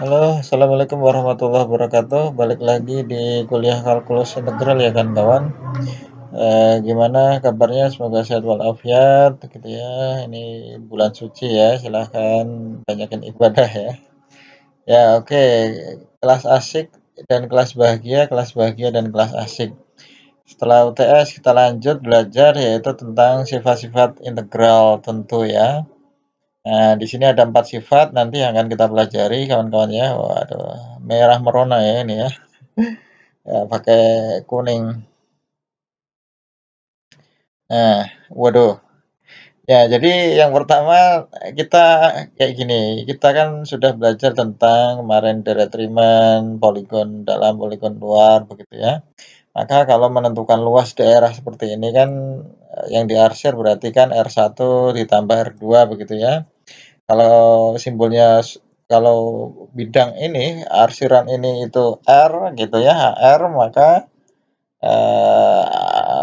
Halo, assalamualaikum warahmatullahi wabarakatuh. Balik lagi di kuliah kalkulus integral ya kan kawan. Gimana kabarnya? Semoga sehat walafiat, gitu ya. Ini bulan suci ya. Silahkan banyakin ibadah ya. Ya oke. Kelas asik dan kelas bahagia, dan kelas asik. Setelah UTS kita lanjut belajar yaitu tentang sifat-sifat integral tentu ya. Nah, di sini ada 4 sifat nanti yang akan kita pelajari kawan-kawan ya. Waduh, merah merona ya ini ya. Ya, pakai kuning. Nah, waduh. Ya, jadi yang pertama kita kayak gini. Kita kan sudah belajar tentang kemarin deret Riemann, poligon dalam, poligon luar begitu ya. Maka kalau menentukan luas daerah seperti ini kan yang diarsir berarti kan R1 ditambah R2 begitu ya. Kalau simbolnya kalau bidang ini, arsiran ini itu R gitu ya, HR, maka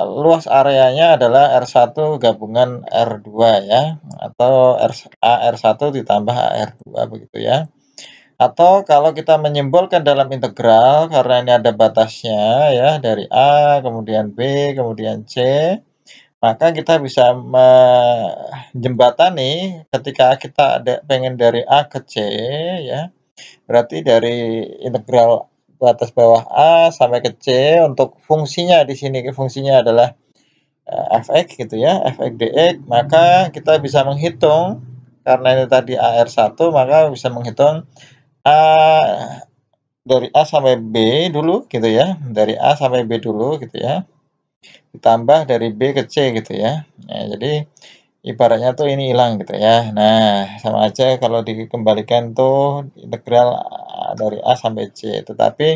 luas areanya adalah R1 gabungan R2 ya, atau AR1 ditambah AR2 begitu ya. Atau kalau kita menyimbolkan dalam integral, karena ini ada batasnya ya, dari A, kemudian B, kemudian C, maka kita bisa menjembatani ketika kita pengen dari A ke C ya, berarti dari integral batas bawah A sampai ke C untuk fungsinya di sini fungsinya adalah fx gitu ya, fx dx, maka kita bisa menghitung karena ini tadi AR1 maka bisa menghitung A dari A sampai B dulu gitu ya, dari A sampai B dulu gitu ya, ditambah dari B ke C gitu ya. Nah, jadi ibaratnya tuh ini hilang gitu ya. Nah, sama aja kalau dikembalikan tuh integral dari A sampai C. Tetapi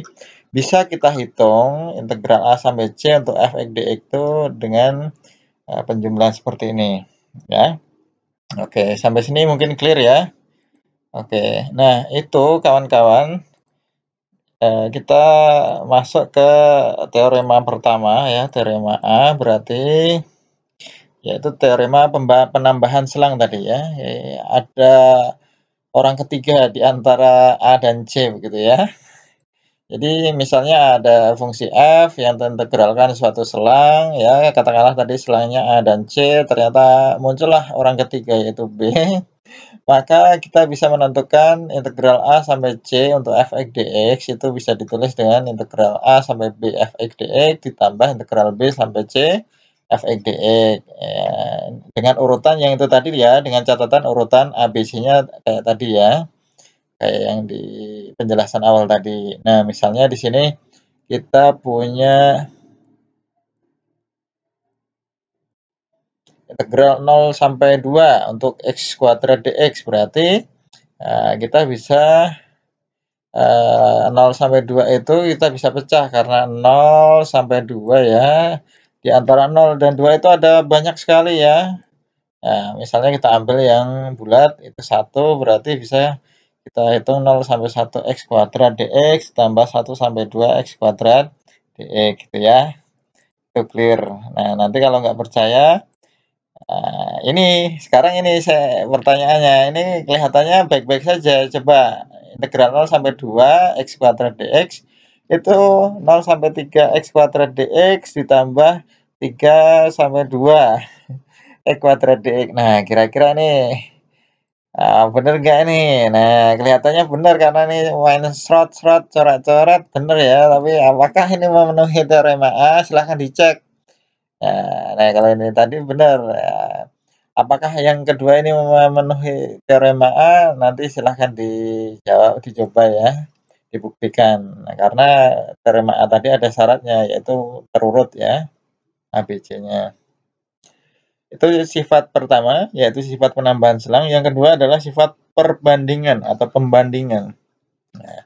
bisa kita hitung integral A sampai C untuk f(x), dx itu dengan penjumlahan seperti ini. Ya, oke, sampai sini mungkin clear ya. Oke, nah itu kawan-kawan, kita masuk ke teorema pertama ya, teorema A berarti yaitu teorema penambahan selang tadi ya. Ada orang ketiga di antara A dan C begitu ya. Jadi misalnya ada fungsi f yang terintegralkan suatu selang ya, katakanlah tadi selangnya A dan C, ternyata muncullah orang ketiga yaitu B. Maka kita bisa menentukan integral A sampai C untuk f(x) dx itu bisa ditulis dengan integral A sampai B f(x) dx ditambah integral B sampai C f(x) dx. Ya, dengan urutan yang itu tadi ya, dengan catatan urutan ABC-nya kayak tadi ya, kayak yang di penjelasan awal tadi. Nah, misalnya di sini kita punya integral 0 sampai 2 untuk x kuadrat dx, berarti kita bisa 0 sampai 2 itu kita bisa pecah karena 0 sampai 2 ya. Di antara 0 dan 2 itu ada banyak sekali ya. Nah, misalnya kita ambil yang bulat itu 1, berarti bisa kita hitung 0 sampai 1 x kuadrat dx tambah 1 sampai 2 x kuadrat dx gitu ya. Itu clear. Nah, nanti kalau nggak percaya, ini sekarang ini saya pertanyaannya, ini kelihatannya baik-baik saja. Coba integral 0 sampai 2 x kuadrat dx itu 0 sampai 3 x kuadrat dx ditambah 3 sampai 2 x kuadrat dx. Nah, kira-kira nih bener nggak nih? Nah, kelihatannya benar karena ini main serot-serot, coret-coret, bener ya. Tapi apakah ini memenuhi teorema A? Silahkan dicek. Nah, kalau ini tadi benar. Apakah yang kedua ini memenuhi teorema A? Nanti silahkan dijawab, dicoba ya, dibuktikan. Nah, karena teorema A tadi ada syaratnya, yaitu terurut ya, ABC-nya. Itu sifat pertama, yaitu sifat penambahan selang. Yang kedua adalah sifat perbandingan atau pembandingan. Nah,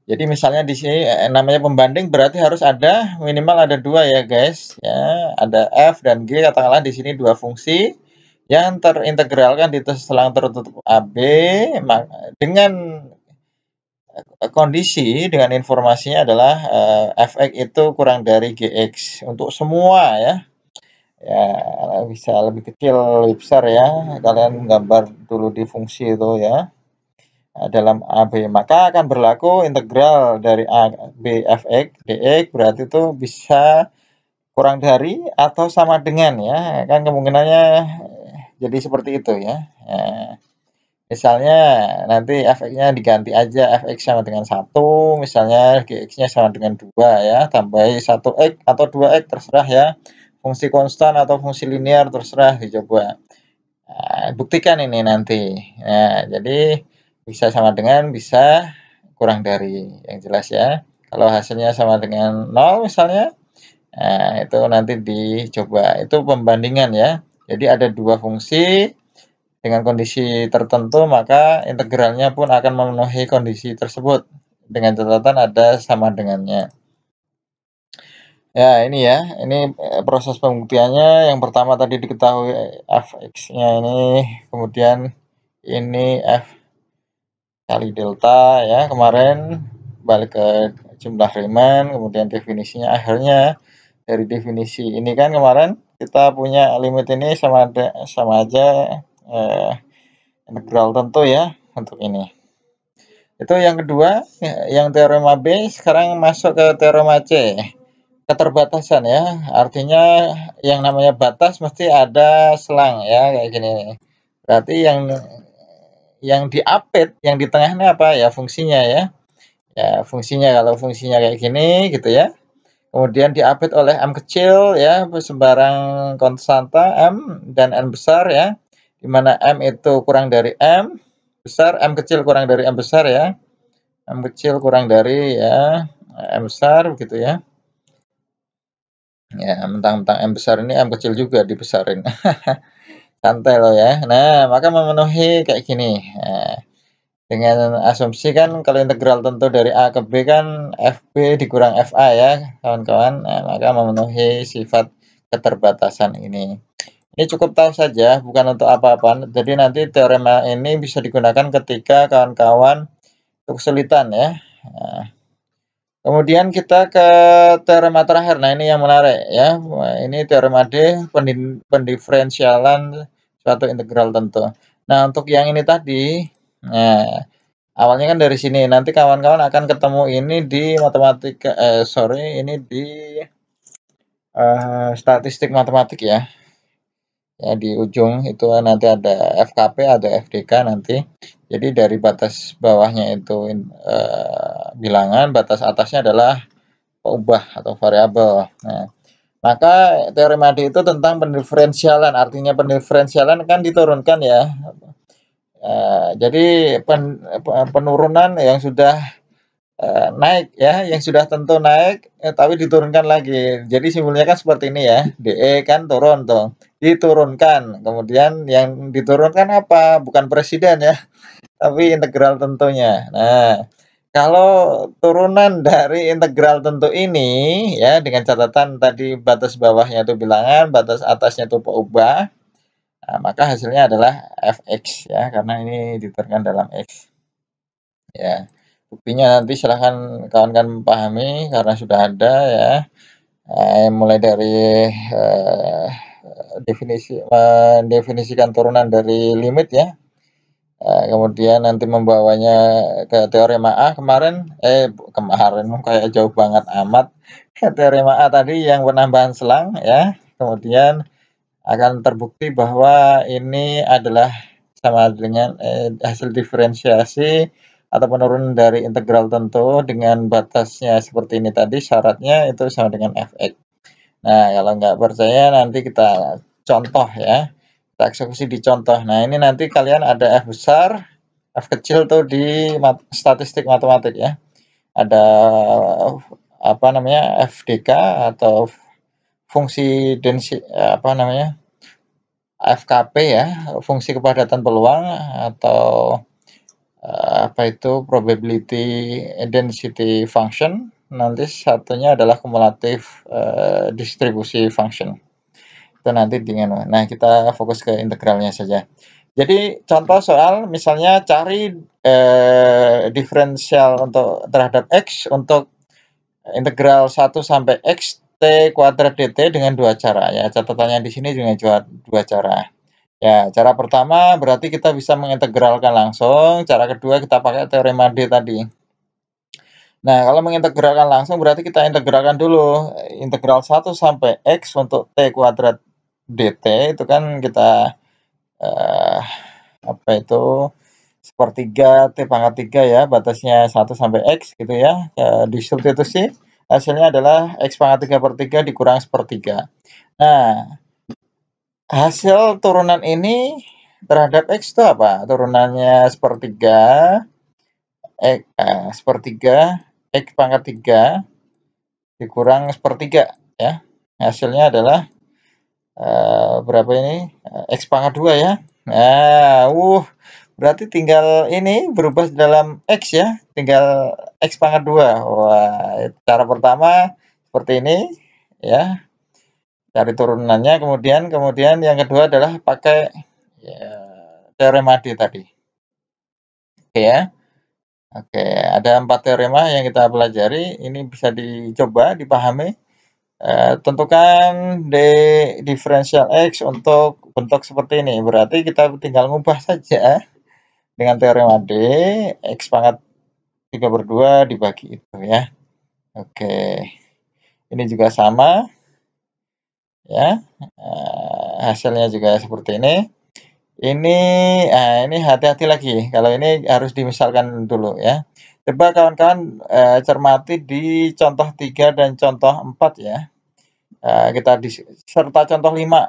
jadi misalnya di sini namanya pembanding berarti harus ada minimal ada dua ya guys. Ya, ada f dan g, katakanlah di sini dua fungsi yang terintegralkan di selang tertutup AB dengan kondisi dengan informasinya adalah fx itu kurang dari gx untuk semua ya. Ya, bisa lebih kecil, lebih besar ya. Kalian gambar dulu di fungsi itu ya. dalam AB, maka akan berlaku integral dari A B fx dx berarti itu bisa kurang dari atau sama dengan ya, kan kemungkinannya jadi seperti itu ya. Nah, misalnya nanti fx-nya diganti aja fx sama dengan 1, misalnya gx-nya sama dengan 2 ya, tambahi 1x atau 2x terserah ya. Fungsi konstan atau fungsi linear terserah dicoba. Nah, buktikan ini nanti. Nah, jadi bisa sama dengan, bisa kurang dari, yang jelas ya. Kalau hasilnya sama dengan 0 misalnya, nah itu nanti dicoba. Itu pembandingan ya. Jadi ada dua fungsi dengan kondisi tertentu, maka integralnya pun akan memenuhi kondisi tersebut. Dengan catatan ada sama dengannya. Ya, ini ya. Ini proses pembuktiannya. Yang pertama tadi diketahui fx-nya ini, kemudian ini f kali delta ya kemarin, balik ke jumlah Riemann, kemudian definisinya akhirnya dari definisi ini kan kemarin kita punya limit ini sama aja eh, integral tentu ya untuk ini. Itu yang kedua, yang teorema B. Sekarang masuk ke teorema C, keterbatasan ya. Artinya yang namanya batas mesti ada selang ya, kayak gini. Berarti yang diapit, yang di tengah ini apa ya, fungsinya ya. Ya, fungsinya kalau fungsinya kayak gini gitu ya. Kemudian diapit oleh M kecil ya, sembarang konstanta M dan N besar ya. Di mana M itu kurang dari M besar, M kecil kurang dari M besar ya. M kecil kurang dari ya M besar begitu ya. Ya, mentang-mentang M besar ini M kecil juga dibesarin. Santai loh ya. Nah, maka memenuhi kayak gini. Nah, dengan asumsi kan kalau integral tentu dari A ke B kan FB dikurang FA ya, kawan-kawan. Nah, maka memenuhi sifat keterbatasan ini. Ini cukup tahu saja, bukan untuk apa-apa. Jadi nanti teorema ini bisa digunakan ketika kawan-kawan kesulitan ya. Nah, kemudian kita ke teorema terakhir. Nah, ini yang menarik ya. Ini teorema D, pendiferensialan suatu integral tentu. Nah, untuk yang ini tadi, nah awalnya kan dari sini. Nanti kawan-kawan akan ketemu ini di matematika, ini di statistik matematik ya. Ya di ujung itu nanti ada FKP, ada FDK nanti. Jadi dari batas bawahnya itu bilangan, batas atasnya adalah peubah atau variabel. Nah, maka teorema D itu tentang pendiferensialan. Artinya pendiferensialan kan diturunkan ya. Jadi penurunan yang sudah naik ya, yang sudah tentu naik, tapi diturunkan lagi. Jadi simbolnya kan seperti ini ya, DE kan turun tuh, diturunkan. Kemudian yang diturunkan apa? Bukan presiden ya, tapi integral tentunya. Nah, kalau turunan dari integral tentu ini ya, dengan catatan tadi batas bawahnya itu bilangan, batas atasnya itu peubah, nah, maka hasilnya adalah fx ya, karena ini diturunkan dalam x. Ya, buktinya nanti silahkan kawan-kawan pahami karena sudah ada ya. Mulai dari mendefinisikan turunan dari limit ya. Kemudian nanti membawanya ke teorema A kemarin, kayak jauh banget amat. Teorema A tadi yang penambahan selang ya. Kemudian akan terbukti bahwa ini adalah sama dengan hasil diferensiasi atau penurunan dari integral tentu dengan batasnya seperti ini tadi, syaratnya itu sama dengan fx. Nah, kalau nggak percaya nanti kita contoh ya, kita eksekusi di contoh. Nah, ini nanti kalian ada f besar, f kecil tuh di statistik matematik ya. Ada apa namanya, FDK atau fungsi apa namanya, FKP ya, fungsi kepadatan peluang, atau apa itu, probability density function. Nanti satunya adalah kumulatif distribusi function. Itu nanti dengan, nah kita fokus ke integralnya saja. Jadi contoh soal misalnya cari diferensial untuk terhadap x untuk integral 1 sampai x t kuadrat dt dengan dua cara ya. Catatannya di sini dengan dua cara. Ya, cara pertama berarti kita bisa mengintegralkan langsung, cara kedua kita pakai teorema D tadi. Nah, kalau mengintegralkan langsung berarti kita integralkan dulu, integral 1 sampai X untuk T kuadrat dt itu kan kita, eee, apa itu, sepertiga T pangkat 3 ya, batasnya 1 sampai X gitu ya, disubstitusi, hasilnya adalah X pangkat 3/3 dikurang sepertiga. Nah, hasil turunan ini terhadap X itu apa? Turunannya sepertiga, sepertiga X pangkat 3 dikurang sepertiga ya. Hasilnya adalah berapa ini? X pangkat 2 ya. Nah, berarti tinggal ini berubah dalam X ya, tinggal X pangkat 2. Wah, cara pertama seperti ini ya, cari turunannya, kemudian yang kedua adalah pakai ya, teorema D tadi. Oke ya. Oke, ada 4 teorema yang kita pelajari, ini bisa dicoba, dipahami. Tentukan diferensial X untuk bentuk seperti ini, berarti kita tinggal ngubah saja dengan teorema D, X pangkat 3/2 dibagi itu ya. Oke, ini juga sama ya, hasilnya juga seperti ini. Ini hati-hati lagi, kalau ini harus dimisalkan dulu ya. Coba kawan-kawan, cermati di contoh 3 dan contoh 4 ya. Kita serta contoh 5,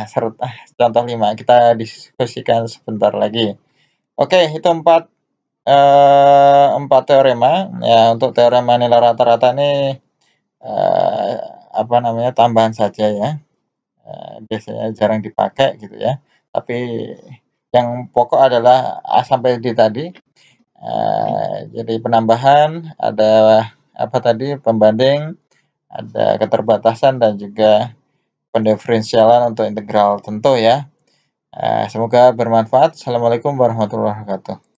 serta contoh 5 kita diskusikan sebentar lagi. Oke, itu 4 teorema, ya untuk teorema nilai rata-rata ini, eee, apa namanya, tambahan saja ya, biasanya jarang dipakai gitu ya. Tapi yang pokok adalah A sampai D tadi, jadi penambahan, ada apa tadi, pembanding, ada keterbatasan dan juga pendiferensialan untuk integral tentu ya. Semoga bermanfaat. Assalamualaikum warahmatullahi wabarakatuh.